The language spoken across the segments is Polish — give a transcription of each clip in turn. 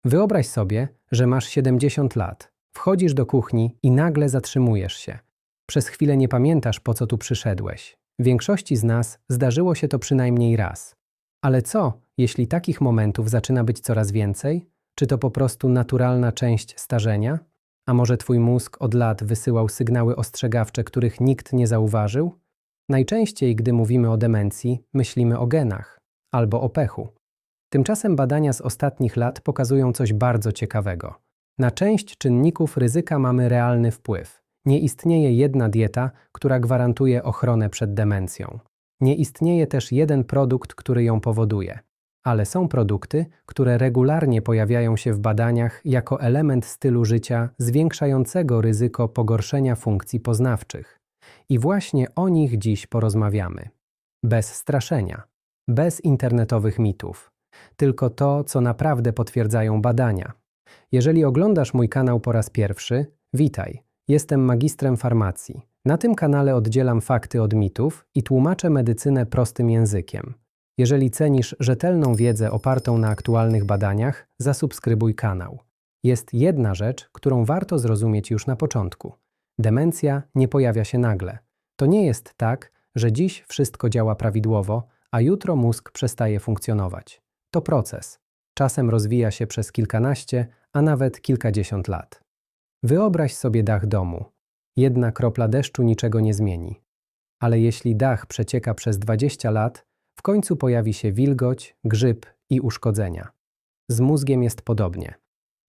Wyobraź sobie, że masz 70 lat. Wchodzisz do kuchni i nagle zatrzymujesz się. Przez chwilę nie pamiętasz, po co tu przyszedłeś. Większości z nas zdarzyło się to przynajmniej raz. Ale co, jeśli takich momentów zaczyna być coraz więcej? Czy to po prostu naturalna część starzenia? A może twój mózg od lat wysyłał sygnały ostrzegawcze, których nikt nie zauważył? Najczęściej, gdy mówimy o demencji, myślimy o genach albo o pechu. Tymczasem badania z ostatnich lat pokazują coś bardzo ciekawego. Na część czynników ryzyka mamy realny wpływ. Nie istnieje jedna dieta, która gwarantuje ochronę przed demencją. Nie istnieje też jeden produkt, który ją powoduje. Ale są produkty, które regularnie pojawiają się w badaniach jako element stylu życia zwiększającego ryzyko pogorszenia funkcji poznawczych. I właśnie o nich dziś porozmawiamy. Bez straszenia, bez internetowych mitów. Tylko to, co naprawdę potwierdzają badania. Jeżeli oglądasz mój kanał po raz pierwszy, witaj. Jestem magistrem farmacji. Na tym kanale oddzielam fakty od mitów i tłumaczę medycynę prostym językiem. Jeżeli cenisz rzetelną wiedzę opartą na aktualnych badaniach, zasubskrybuj kanał. Jest jedna rzecz, którą warto zrozumieć już na początku. Demencja nie pojawia się nagle. To nie jest tak, że dziś wszystko działa prawidłowo, a jutro mózg przestaje funkcjonować. To proces. Czasem rozwija się przez kilkanaście, a nawet kilkadziesiąt lat. Wyobraź sobie dach domu. Jedna kropla deszczu niczego nie zmieni. Ale jeśli dach przecieka przez 20 lat, w końcu pojawi się wilgoć, grzyb i uszkodzenia. Z mózgiem jest podobnie.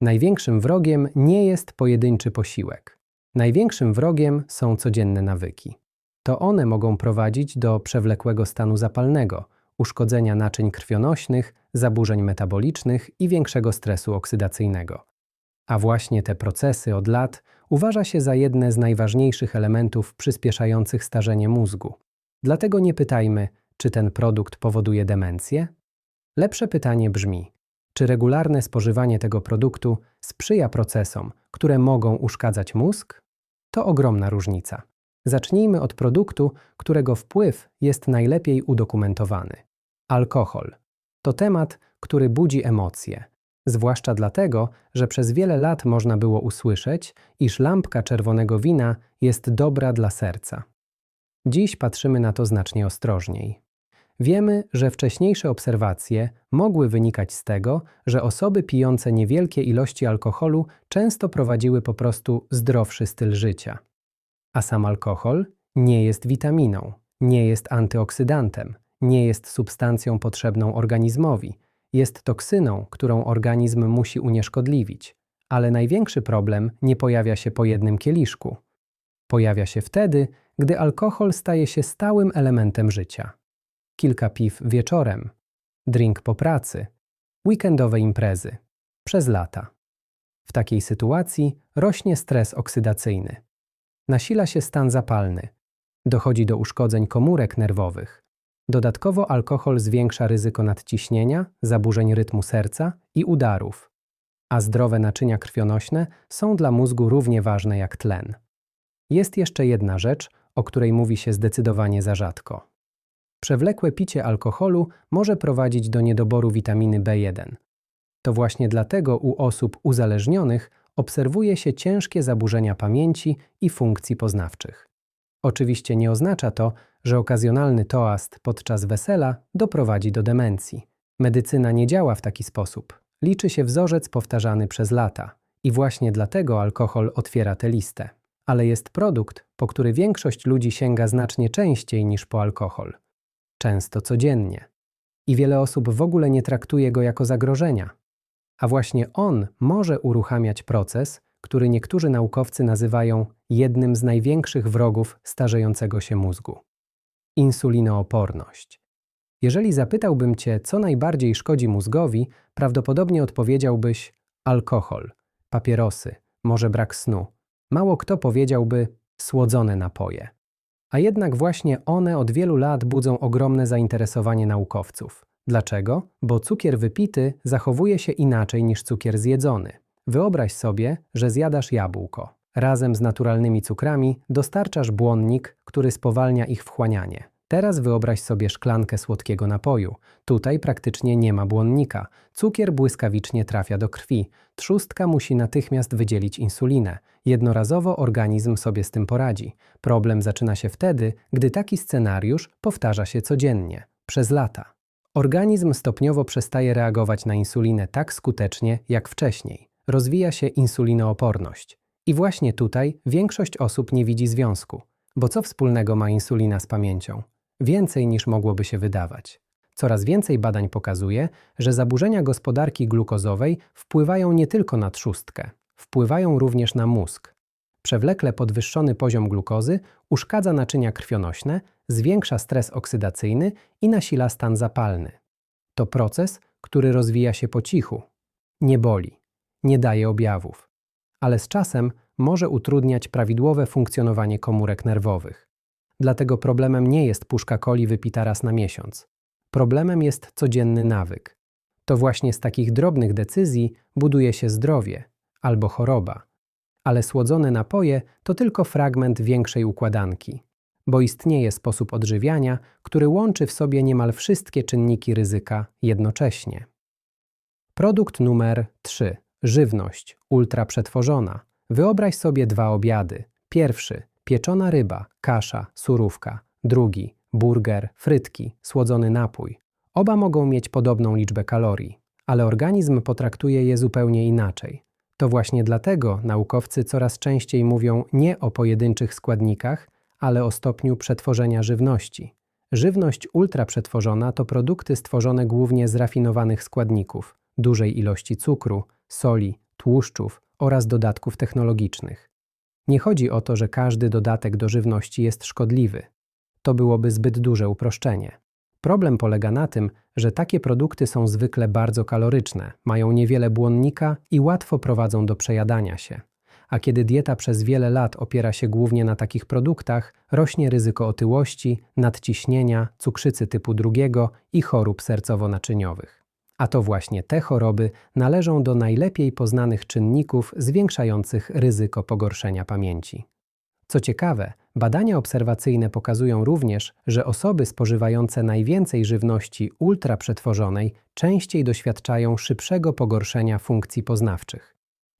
Największym wrogiem nie jest pojedynczy posiłek. Największym wrogiem są codzienne nawyki. To one mogą prowadzić do przewlekłego stanu zapalnego, uszkodzenia naczyń krwionośnych, zaburzeń metabolicznych i większego stresu oksydacyjnego. A właśnie te procesy od lat uważa się za jedne z najważniejszych elementów przyspieszających starzenie mózgu. Dlatego nie pytajmy, czy ten produkt powoduje demencję? Lepsze pytanie brzmi, czy regularne spożywanie tego produktu sprzyja procesom, które mogą uszkadzać mózg? To ogromna różnica. Zacznijmy od produktu, którego wpływ jest najlepiej udokumentowany. Alkohol. To temat, który budzi emocje. Zwłaszcza dlatego, że przez wiele lat można było usłyszeć, iż lampka czerwonego wina jest dobra dla serca. Dziś patrzymy na to znacznie ostrożniej. Wiemy, że wcześniejsze obserwacje mogły wynikać z tego, że osoby pijące niewielkie ilości alkoholu często prowadziły po prostu zdrowszy styl życia. A sam alkohol nie jest witaminą, nie jest antyoksydantem, nie jest substancją potrzebną organizmowi. Jest toksyną, którą organizm musi unieszkodliwić. Ale największy problem nie pojawia się po jednym kieliszku. Pojawia się wtedy, gdy alkohol staje się stałym elementem życia. Kilka piw wieczorem, drink po pracy, weekendowe imprezy, przez lata. W takiej sytuacji rośnie stres oksydacyjny. Nasila się stan zapalny. Dochodzi do uszkodzeń komórek nerwowych. Dodatkowo alkohol zwiększa ryzyko nadciśnienia, zaburzeń rytmu serca i udarów. A zdrowe naczynia krwionośne są dla mózgu równie ważne jak tlen. Jest jeszcze jedna rzecz, o której mówi się zdecydowanie za rzadko. Przewlekłe picie alkoholu może prowadzić do niedoboru witaminy B1. To właśnie dlatego u osób uzależnionych obserwuje się ciężkie zaburzenia pamięci i funkcji poznawczych. Oczywiście nie oznacza to, że okazjonalny toast podczas wesela doprowadzi do demencji. Medycyna nie działa w taki sposób. Liczy się wzorzec powtarzany przez lata. I właśnie dlatego alkohol otwiera tę listę. Ale jest produkt, po który większość ludzi sięga znacznie częściej niż po alkohol. Często codziennie. I wiele osób w ogóle nie traktuje go jako zagrożenia. A właśnie on może uruchamiać proces, który niektórzy naukowcy nazywają jednym z największych wrogów starzejącego się mózgu. Insulinooporność. Jeżeli zapytałbym Cię, co najbardziej szkodzi mózgowi, prawdopodobnie odpowiedziałbyś alkohol, papierosy, może brak snu. Mało kto powiedziałby słodzone napoje. A jednak właśnie one od wielu lat budzą ogromne zainteresowanie naukowców. Dlaczego? Bo cukier wypity zachowuje się inaczej niż cukier zjedzony. Wyobraź sobie, że zjadasz jabłko. Razem z naturalnymi cukrami dostarczasz błonnik, który spowalnia ich wchłanianie. Teraz wyobraź sobie szklankę słodkiego napoju. Tutaj praktycznie nie ma błonnika. Cukier błyskawicznie trafia do krwi. Trzustka musi natychmiast wydzielić insulinę. Jednorazowo organizm sobie z tym poradzi. Problem zaczyna się wtedy, gdy taki scenariusz powtarza się codziennie, przez lata. Organizm stopniowo przestaje reagować na insulinę tak skutecznie jak wcześniej. Rozwija się insulinooporność. I właśnie tutaj większość osób nie widzi związku. Bo co wspólnego ma insulina z pamięcią? Więcej niż mogłoby się wydawać. Coraz więcej badań pokazuje, że zaburzenia gospodarki glukozowej wpływają nie tylko na trzustkę, wpływają również na mózg. Przewlekle podwyższony poziom glukozy uszkadza naczynia krwionośne, zwiększa stres oksydacyjny i nasila stan zapalny. To proces, który rozwija się po cichu. Nie boli, nie daje objawów, ale z czasem może utrudniać prawidłowe funkcjonowanie komórek nerwowych. Dlatego problemem nie jest puszka coli wypita raz na miesiąc. Problemem jest codzienny nawyk. To właśnie z takich drobnych decyzji buduje się zdrowie albo choroba. Ale słodzone napoje to tylko fragment większej układanki, bo istnieje sposób odżywiania, który łączy w sobie niemal wszystkie czynniki ryzyka jednocześnie. Produkt numer 3. Żywność ultraprzetworzona. Wyobraź sobie 2 obiady. Pierwszy – pieczona ryba, kasza, surówka. Drugi – burger, frytki, słodzony napój. Oba mogą mieć podobną liczbę kalorii, ale organizm potraktuje je zupełnie inaczej. To właśnie dlatego naukowcy coraz częściej mówią nie o pojedynczych składnikach, ale o stopniu przetworzenia żywności. Żywność ultraprzetworzona to produkty stworzone głównie z rafinowanych składników, dużej ilości cukru, soli, tłuszczów oraz dodatków technologicznych. Nie chodzi o to, że każdy dodatek do żywności jest szkodliwy. To byłoby zbyt duże uproszczenie. Problem polega na tym, że takie produkty są zwykle bardzo kaloryczne, mają niewiele błonnika i łatwo prowadzą do przejadania się. A kiedy dieta przez wiele lat opiera się głównie na takich produktach, rośnie ryzyko otyłości, nadciśnienia, cukrzycy typu 2 i chorób sercowo-naczyniowych. A to właśnie te choroby należą do najlepiej poznanych czynników zwiększających ryzyko pogorszenia pamięci. Co ciekawe, badania obserwacyjne pokazują również, że osoby spożywające najwięcej żywności ultraprzetworzonej częściej doświadczają szybszego pogorszenia funkcji poznawczych.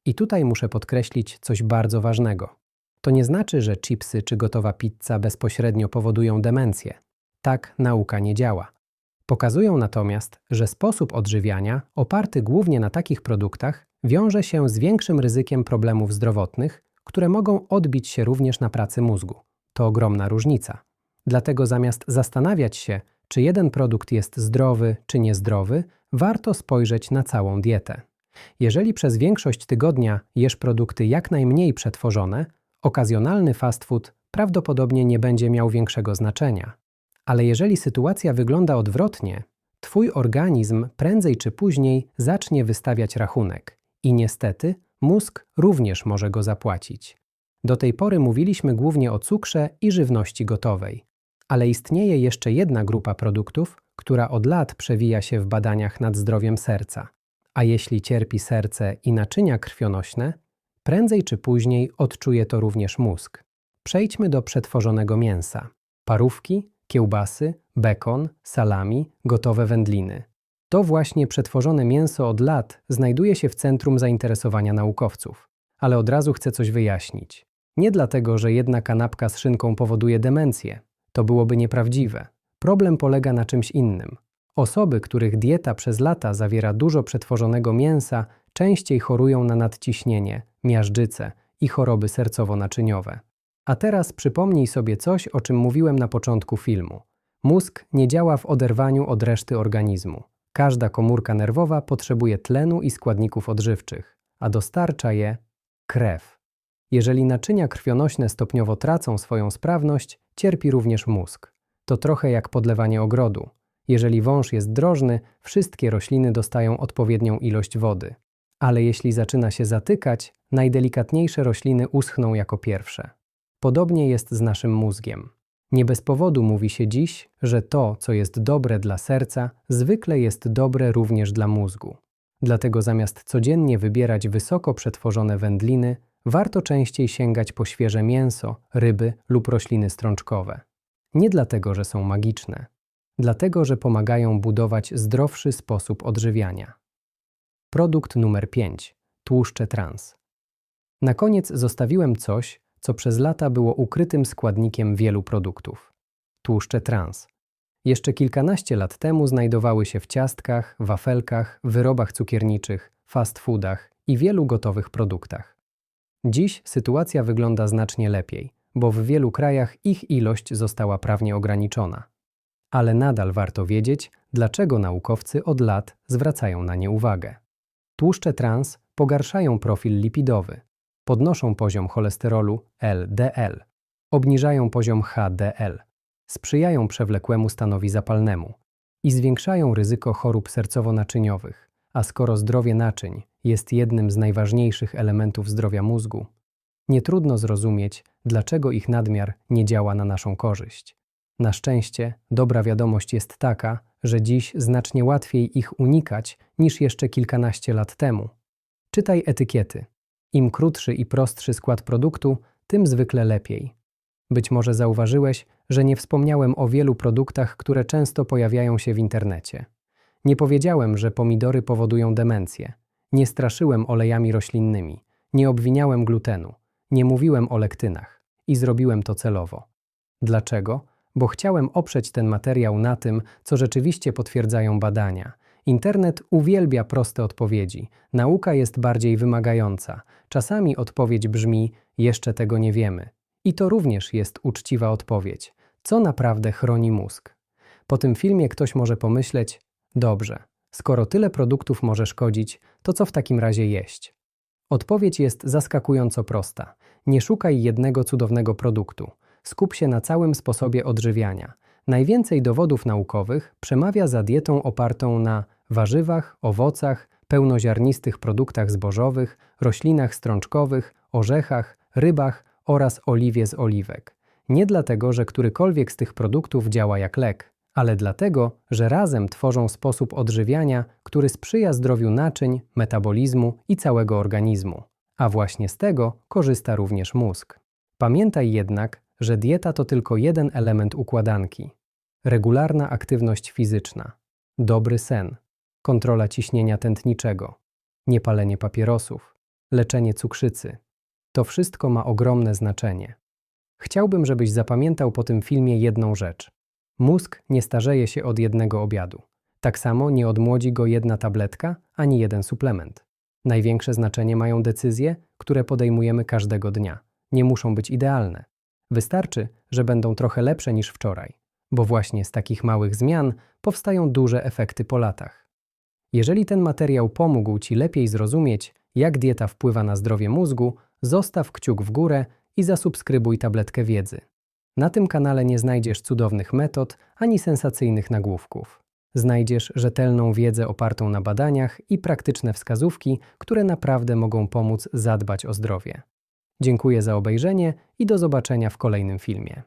I tutaj muszę podkreślić coś bardzo ważnego. To nie znaczy, że chipsy czy gotowa pizza bezpośrednio powodują demencję. Tak nauka nie działa. Pokazują natomiast, że sposób odżywiania oparty głównie na takich produktach wiąże się z większym ryzykiem problemów zdrowotnych, które mogą odbić się również na pracy mózgu. To ogromna różnica. Dlatego zamiast zastanawiać się, czy jeden produkt jest zdrowy czy niezdrowy, warto spojrzeć na całą dietę. Jeżeli przez większość tygodnia jesz produkty jak najmniej przetworzone, okazjonalny fast food prawdopodobnie nie będzie miał większego znaczenia. Ale jeżeli sytuacja wygląda odwrotnie, Twój organizm prędzej czy później zacznie wystawiać rachunek i niestety mózg również może go zapłacić. Do tej pory mówiliśmy głównie o cukrze i żywności gotowej, ale istnieje jeszcze jedna grupa produktów, która od lat przewija się w badaniach nad zdrowiem serca. A jeśli cierpi serce i naczynia krwionośne, prędzej czy później odczuje to również mózg. Przejdźmy do przetworzonego mięsa. Parówki, kiełbasy, bekon, salami, gotowe wędliny. To właśnie przetworzone mięso od lat znajduje się w centrum zainteresowania naukowców. Ale od razu chcę coś wyjaśnić. Nie dlatego, że jedna kanapka z szynką powoduje demencję. To byłoby nieprawdziwe. Problem polega na czymś innym. Osoby, których dieta przez lata zawiera dużo przetworzonego mięsa, częściej chorują na nadciśnienie, miażdżycę i choroby sercowo-naczyniowe. A teraz przypomnij sobie coś, o czym mówiłem na początku filmu. Mózg nie działa w oderwaniu od reszty organizmu. Każda komórka nerwowa potrzebuje tlenu i składników odżywczych, a dostarcza je krew. Jeżeli naczynia krwionośne stopniowo tracą swoją sprawność, cierpi również mózg. To trochę jak podlewanie ogrodu. Jeżeli wąż jest drożny, wszystkie rośliny dostają odpowiednią ilość wody. Ale jeśli zaczyna się zatykać, najdelikatniejsze rośliny uschną jako pierwsze. Podobnie jest z naszym mózgiem. Nie bez powodu mówi się dziś, że to, co jest dobre dla serca, zwykle jest dobre również dla mózgu. Dlatego zamiast codziennie wybierać wysoko przetworzone wędliny, warto częściej sięgać po świeże mięso, ryby lub rośliny strączkowe. Nie dlatego, że są magiczne. Dlatego, że pomagają budować zdrowszy sposób odżywiania. Produkt numer 5. Tłuszcze trans. Na koniec zostawiłem coś, co przez lata było ukrytym składnikiem wielu produktów. Tłuszcze trans. Jeszcze kilkanaście lat temu znajdowały się w ciastkach, wafelkach, wyrobach cukierniczych, fast foodach i wielu gotowych produktach. Dziś sytuacja wygląda znacznie lepiej, bo w wielu krajach ich ilość została prawnie ograniczona. Ale nadal warto wiedzieć, dlaczego naukowcy od lat zwracają na nie uwagę. Tłuszcze trans pogarszają profil lipidowy, podnoszą poziom cholesterolu LDL, obniżają poziom HDL, sprzyjają przewlekłemu stanowi zapalnemu i zwiększają ryzyko chorób sercowo-naczyniowych. A skoro zdrowie naczyń jest jednym z najważniejszych elementów zdrowia mózgu, nie trudno zrozumieć, dlaczego ich nadmiar nie działa na naszą korzyść. Na szczęście, dobra wiadomość jest taka, że dziś znacznie łatwiej ich unikać niż jeszcze kilkanaście lat temu. Czytaj etykiety. Im krótszy i prostszy skład produktu, tym zwykle lepiej. Być może zauważyłeś, że nie wspomniałem o wielu produktach, które często pojawiają się w internecie. Nie powiedziałem, że pomidory powodują demencję. Nie straszyłem olejami roślinnymi. Nie obwiniałem glutenu. Nie mówiłem o lektynach. I zrobiłem to celowo. Dlaczego? Bo chciałem oprzeć ten materiał na tym, co rzeczywiście potwierdzają badania. Internet uwielbia proste odpowiedzi. Nauka jest bardziej wymagająca. Czasami odpowiedź brzmi: jeszcze tego nie wiemy. I to również jest uczciwa odpowiedź. Co naprawdę chroni mózg? Po tym filmie ktoś może pomyśleć: dobrze, skoro tyle produktów może szkodzić, to co w takim razie jeść? Odpowiedź jest zaskakująco prosta. Nie szukaj jednego cudownego produktu. Skup się na całym sposobie odżywiania. Najwięcej dowodów naukowych przemawia za dietą opartą na warzywach, owocach, pełnoziarnistych produktach zbożowych, roślinach strączkowych, orzechach, rybach oraz oliwie z oliwek. Nie dlatego, że którykolwiek z tych produktów działa jak lek, ale dlatego, że razem tworzą sposób odżywiania, który sprzyja zdrowiu naczyń, metabolizmu i całego organizmu. A właśnie z tego korzysta również mózg. Pamiętaj jednak, że dieta to tylko jeden element układanki. Regularna aktywność fizyczna, dobry sen, kontrola ciśnienia tętniczego, niepalenie papierosów, leczenie cukrzycy. To wszystko ma ogromne znaczenie. Chciałbym, żebyś zapamiętał po tym filmie jedną rzecz. Mózg nie starzeje się od jednego obiadu. Tak samo nie odmłodzi go jedna tabletka, ani jeden suplement. Największe znaczenie mają decyzje, które podejmujemy każdego dnia. Nie muszą być idealne. Wystarczy, że będą trochę lepsze niż wczoraj, bo właśnie z takich małych zmian powstają duże efekty po latach. Jeżeli ten materiał pomógł Ci lepiej zrozumieć, jak dieta wpływa na zdrowie mózgu, zostaw kciuk w górę i zasubskrybuj Tabletkę Wiedzy. Na tym kanale nie znajdziesz cudownych metod ani sensacyjnych nagłówków. Znajdziesz rzetelną wiedzę opartą na badaniach i praktyczne wskazówki, które naprawdę mogą pomóc zadbać o zdrowie. Dziękuję za obejrzenie i do zobaczenia w kolejnym filmie.